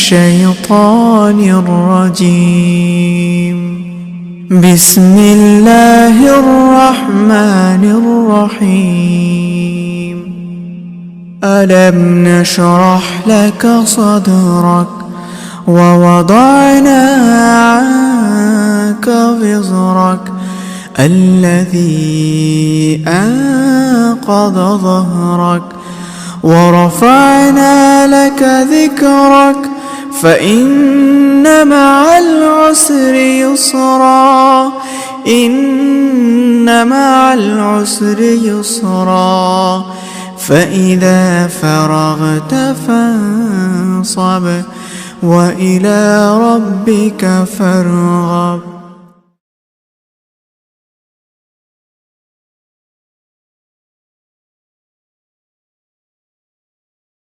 الشيطان الرجيم. بسم الله الرحمن الرحيم. ألم نشرح لك صدرك ووضعنا عنك وزرك الذي أنقض ظهرك ورفعنا لك ذكرك فإن مع العسر يسرا إن مع العسر يسرا فإذا فرغت فانصب وإلى ربك فارغب.